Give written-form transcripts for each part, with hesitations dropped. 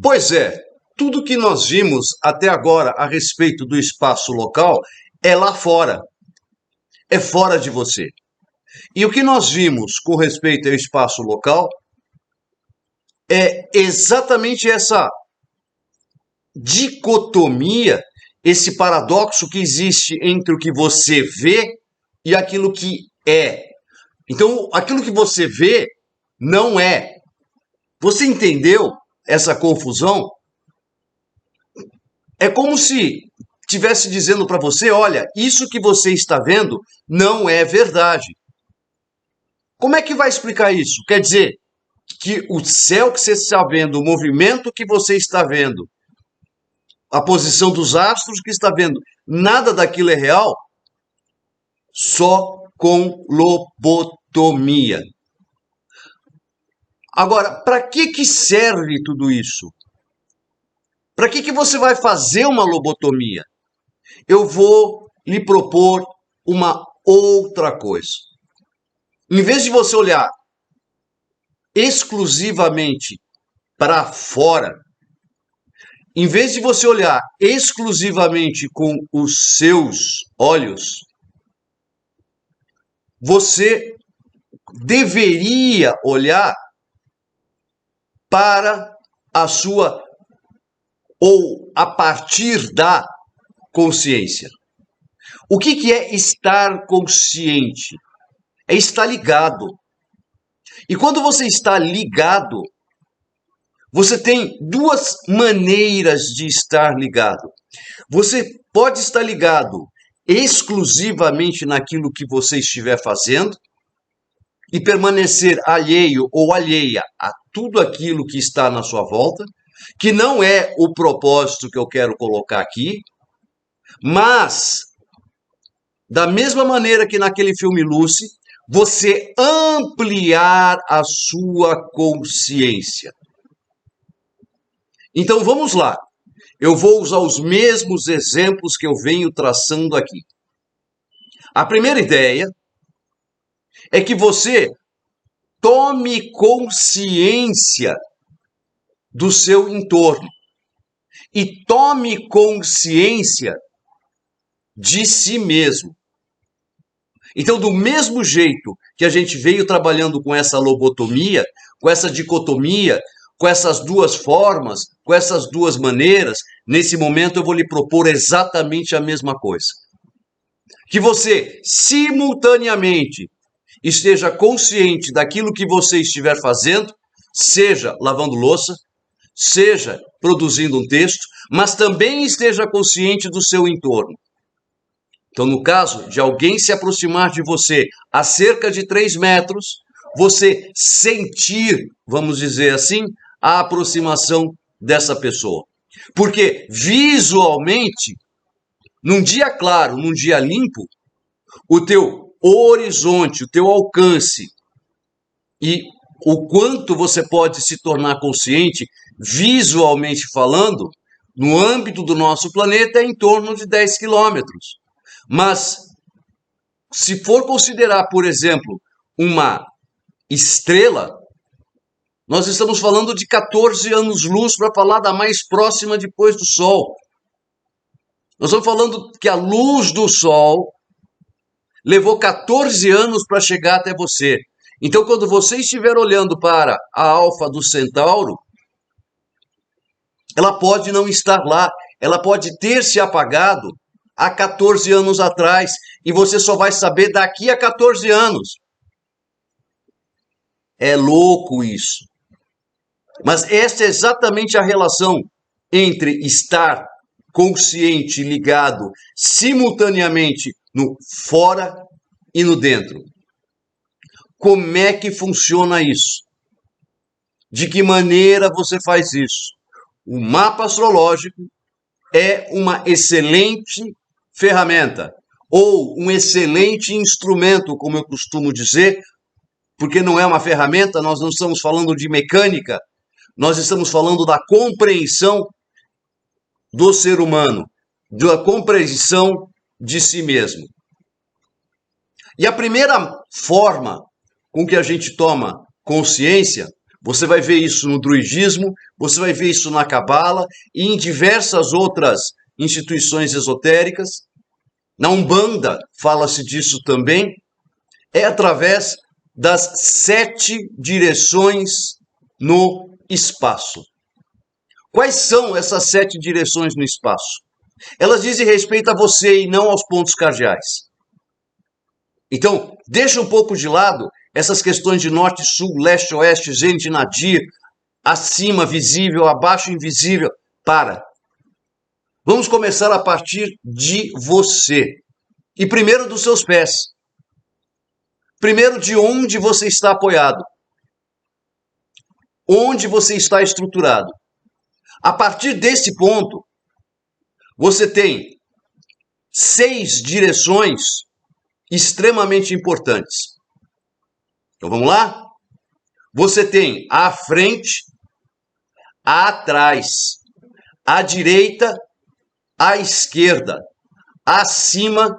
Pois é, tudo que nós vimos até agora a respeito do espaço local é lá fora, é fora de você. E o que nós vimos com respeito ao espaço local é exatamente essa dicotomia, esse paradoxo que existe entre o que você vê e aquilo que é. Então, aquilo que você vê não é. Você entendeu essa confusão? É como se estivesse dizendo para você, olha, isso que você está vendo não é verdade. Como é que vai explicar isso? Quer dizer, que o céu que você está vendo, o movimento que você está vendo, a posição dos astros que está vendo, nada daquilo é real? Só com lobotomia. Agora, para que serve tudo isso? Para que você vai fazer uma lobotomia? Eu vou lhe propor uma outra coisa. Em vez de você olhar exclusivamente para fora, em vez de você olhar exclusivamente com os seus olhos, você deveria olhar para a sua ou a partir da consciência. O que é estar consciente? É estar ligado. E quando você está ligado, você tem duas maneiras de estar ligado. Você pode estar ligado exclusivamente naquilo que você estiver fazendo e permanecer alheio ou alheia a tudo aquilo que está na sua volta, que não é o propósito que eu quero colocar aqui, mas da mesma maneira que naquele filme Lucy, você ampliar a sua consciência. Então vamos lá. Eu vou usar os mesmos exemplos que eu venho traçando aqui. A primeira ideia é que você tome consciência do seu entorno e tome consciência de si mesmo. Então, do mesmo jeito que a gente veio trabalhando com essa lobotomia, com essa dicotomia, com essas duas formas, com essas duas maneiras, nesse momento eu vou lhe propor exatamente a mesma coisa. Que você, simultaneamente, esteja consciente daquilo que você estiver fazendo, seja lavando louça, seja produzindo um texto, mas também esteja consciente do seu entorno. Então, no caso de alguém se aproximar de você a cerca de 3 metros, você sentir, vamos dizer assim, a aproximação dessa pessoa. Porque visualmente, num dia claro, num dia limpo, o teu horizonte, o teu alcance e o quanto você pode se tornar consciente, visualmente falando, no âmbito do nosso planeta é em torno de 10 quilômetros. Mas, se for considerar, por exemplo, uma estrela, nós estamos falando de 14 anos-luz para falar da mais próxima depois do Sol. Nós estamos falando que a luz do Sol levou 14 anos para chegar até você. Então, quando você estiver olhando para a Alfa do Centauro, ela pode não estar lá, ela pode ter se apagado há 14 anos atrás, e você só vai saber daqui a 14 anos. É louco isso. Mas esta é exatamente a relação entre estar consciente, ligado, simultaneamente no fora e no dentro. Como é que funciona isso? De que maneira você faz isso? O mapa astrológico é uma excelente ferramenta, ou um excelente instrumento, como eu costumo dizer, porque não é uma ferramenta, nós não estamos falando de mecânica, nós estamos falando da compreensão do ser humano, da compreensão de si mesmo. E a primeira forma com que a gente toma consciência, Você vai ver isso no druidismo, você vai ver isso na cabala e em diversas outras instituições esotéricas. Na Umbanda fala-se disso também. É através das 7 direções no espaço. Quais são essas 7 direções no espaço? Elas dizem respeito a você e não aos pontos cardeais. Então, deixa um pouco de lado essas questões de norte, sul, leste, oeste, Zenit, Nadir, acima visível, abaixo invisível. Para. Vamos começar a partir de você. E primeiro dos seus pés. Primeiro de onde você está apoiado. Onde você está estruturado. A partir desse ponto, você tem 6 direções extremamente importantes. Então vamos lá? Você tem à frente, atrás, à direita, à esquerda, acima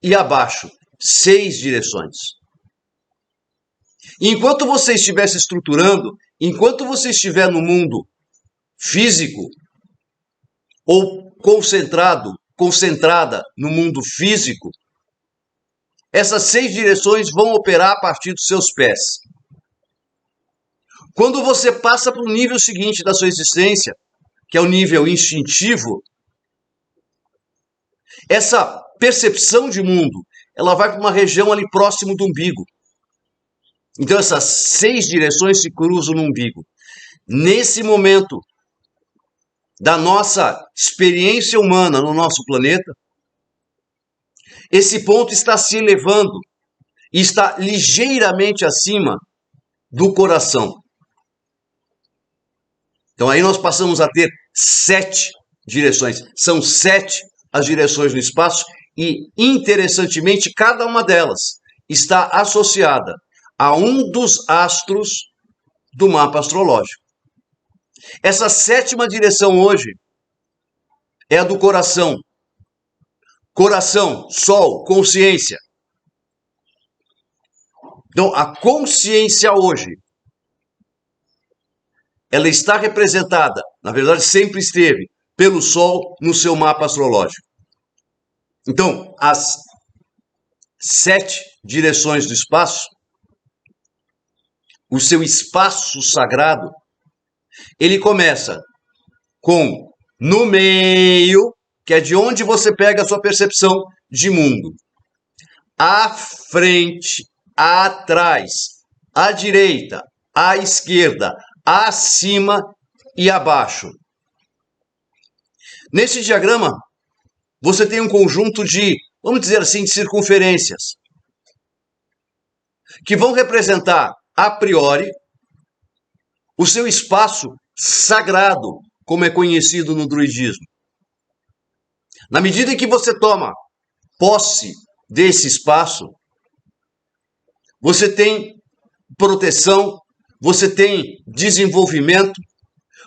e abaixo. 6 direções. Enquanto você estiver se estruturando, enquanto você estiver no mundo físico ou concentrada no mundo físico, essas 6 direções vão operar a partir dos seus pés. Quando você passa para o nível seguinte da sua existência, que é o nível instintivo, essa percepção de mundo, ela vai para uma região ali próximo do umbigo. Então essas 6 direções se cruzam no umbigo. Nesse momento da nossa experiência humana no nosso planeta, esse ponto está se elevando e está ligeiramente acima do coração. Então aí nós passamos a ter 7 direções. São 7 as direções no espaço e, interessantemente, cada uma delas está associada a um dos astros do mapa astrológico. Essa 7ª direção hoje é a do coração. Coração, Sol, consciência. Então, a consciência hoje, ela está representada, na verdade sempre esteve, pelo Sol no seu mapa astrológico. Então, as 7 direções do espaço, o seu espaço sagrado, ele começa com no meio, que é de onde você pega a sua percepção de mundo. À frente, atrás, à direita, à esquerda, acima e abaixo. Nesse diagrama, você tem um conjunto de, vamos dizer assim, de circunferências, que vão representar, a priori, o seu espaço sagrado, como é conhecido no druidismo. Na medida em que você toma posse desse espaço, você tem proteção, você tem desenvolvimento,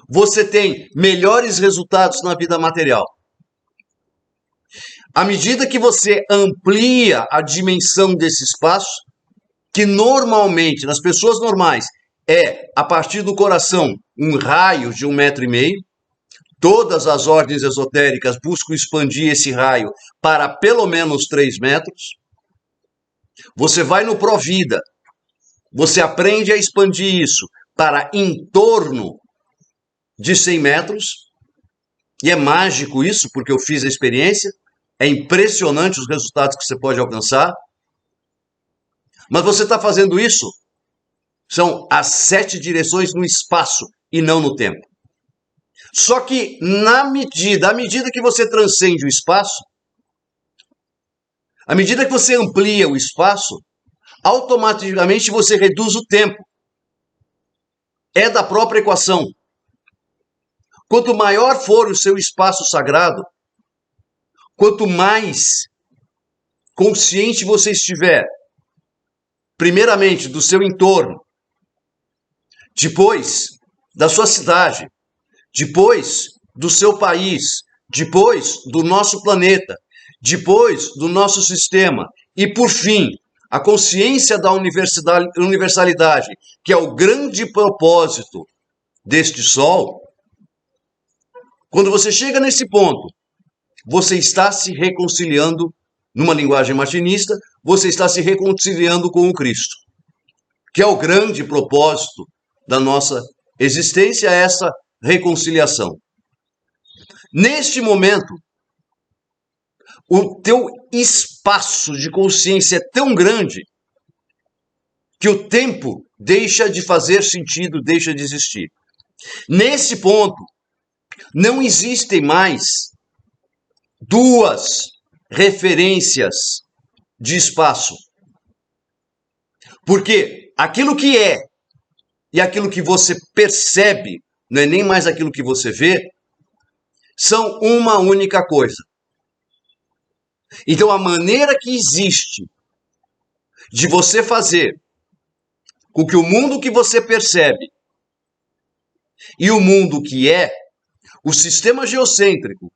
você tem melhores resultados na vida material. À medida que você amplia a dimensão desse espaço, que normalmente, nas pessoas normais, é, a partir do coração, um raio de 1,5 metro, todas as ordens esotéricas buscam expandir esse raio para pelo menos 3 metros. Você vai no Provida, você aprende a expandir isso para em torno de 100 metros, e é mágico isso, porque eu fiz a experiência, é impressionante os resultados que você pode alcançar, mas você está fazendo isso, são as 7 direções no espaço e não no tempo. Só que à medida que você transcende o espaço, à medida que você amplia o espaço, automaticamente você reduz o tempo. É da própria equação. Quanto maior for o seu espaço sagrado, quanto mais consciente você estiver, primeiramente do seu entorno, depois da sua cidade, depois do seu país, depois do nosso planeta, depois do nosso sistema e, por fim, a consciência da universalidade, que é o grande propósito deste sol, quando você chega nesse ponto, você está se reconciliando, numa linguagem martinista, você está se reconciliando com o Cristo, que é o grande propósito da nossa existência, essa reconciliação. Neste momento, o teu espaço de consciência é tão grande que o tempo deixa de fazer sentido, deixa de existir. Nesse ponto, não existem mais duas referências de espaço. Porque aquilo que é e aquilo que você percebe, não é nem mais aquilo que você vê, são uma única coisa. Então, a maneira que existe de você fazer com que o mundo que você percebe e o mundo que é, o sistema geocêntrico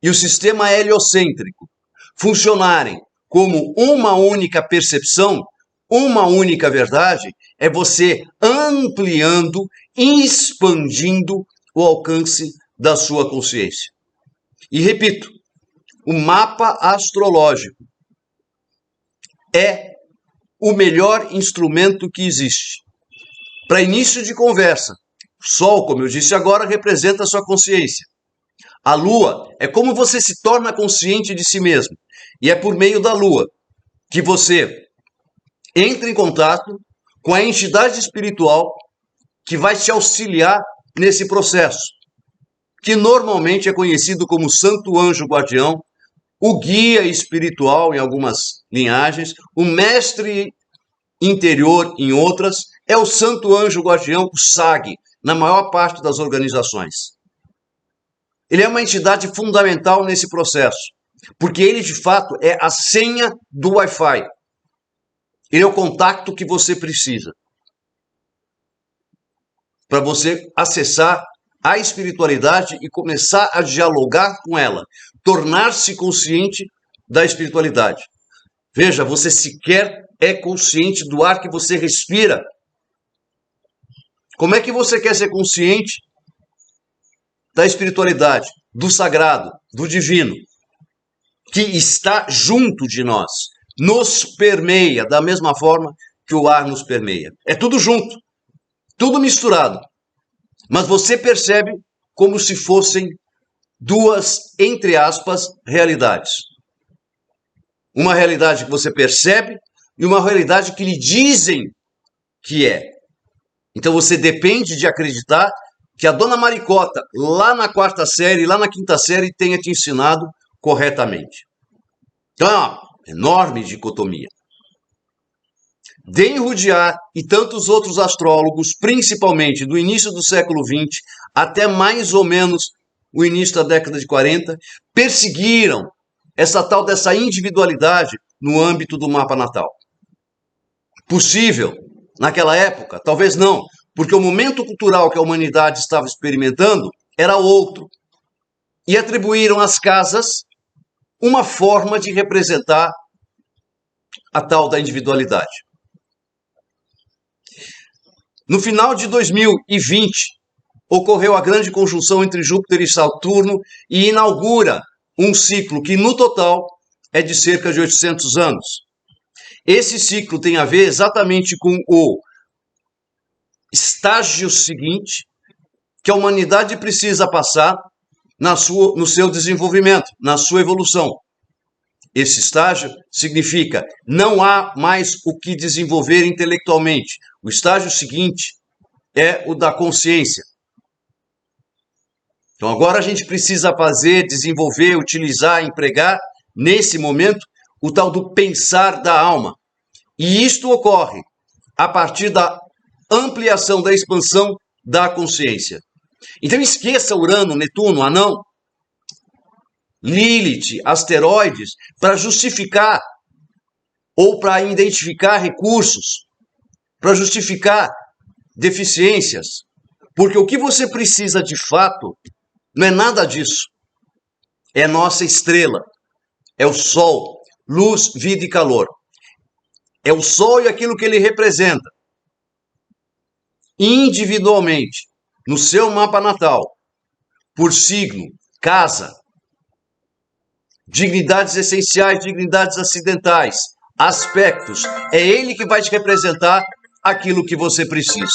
e o sistema heliocêntrico, funcionarem como uma única percepção, uma única verdade, é você ampliando, expandindo o alcance da sua consciência. E repito, o mapa astrológico é o melhor instrumento que existe. Para início de conversa, o Sol, como eu disse agora, representa a sua consciência. A Lua é como você se torna consciente de si mesmo. E é por meio da Lua que você entra em contato com a entidade espiritual que vai te auxiliar nesse processo, que normalmente é conhecido como Santo Anjo Guardião, o guia espiritual em algumas linhagens, o mestre interior em outras, é o Santo Anjo Guardião, o SAG, na maior parte das organizações. Ele é uma entidade fundamental nesse processo, porque ele, de fato, é a senha do Wi-Fi. Ele é o contato que você precisa para você acessar a espiritualidade e começar a dialogar com ela, tornar-se consciente da espiritualidade. Veja, você sequer é consciente do ar que você respira. Como é que você quer ser consciente da espiritualidade, do sagrado, do divino, que está junto de nós, nos permeia da mesma forma que o ar nos permeia? É tudo junto, tudo misturado. Mas você percebe como se fossem duas, entre aspas, realidades. Uma realidade que você percebe e uma realidade que lhe dizem que é. Então você depende de acreditar que a dona Maricota, lá na quarta série, lá na quinta série, tenha te ensinado corretamente. Então é uma enorme dicotomia. Den Rudyard e tantos outros astrólogos, principalmente do início do século XX até mais ou menos o início da década de 40, perseguiram essa tal dessa individualidade no âmbito do mapa natal. Possível naquela época? Talvez não, porque o momento cultural que a humanidade estava experimentando era outro. E atribuíram às casas uma forma de representar a tal da individualidade. No final de 2020, ocorreu a grande conjunção entre Júpiter e Saturno e inaugura um ciclo que, no total, é de cerca de 800 anos. Esse ciclo tem a ver exatamente com o estágio seguinte que a humanidade precisa passar no seu desenvolvimento, na sua evolução. Esse estágio significa não há mais o que desenvolver intelectualmente. O estágio seguinte é o da consciência. Então agora a gente precisa fazer, desenvolver, utilizar, empregar, nesse momento, o tal do pensar da alma. E isto ocorre a partir da ampliação, da expansão da consciência. Então esqueça Urano, Netuno, Anão, Lilith, asteroides, para justificar ou para identificar recursos, para justificar deficiências. Porque o que você precisa de fato não é nada disso. É nossa estrela, é o Sol, luz, vida e calor. É o Sol e aquilo que ele representa. Individualmente, no seu mapa natal, por signo, casa, dignidades essenciais, dignidades acidentais, aspectos. É ele que vai te representar aquilo que você precisa.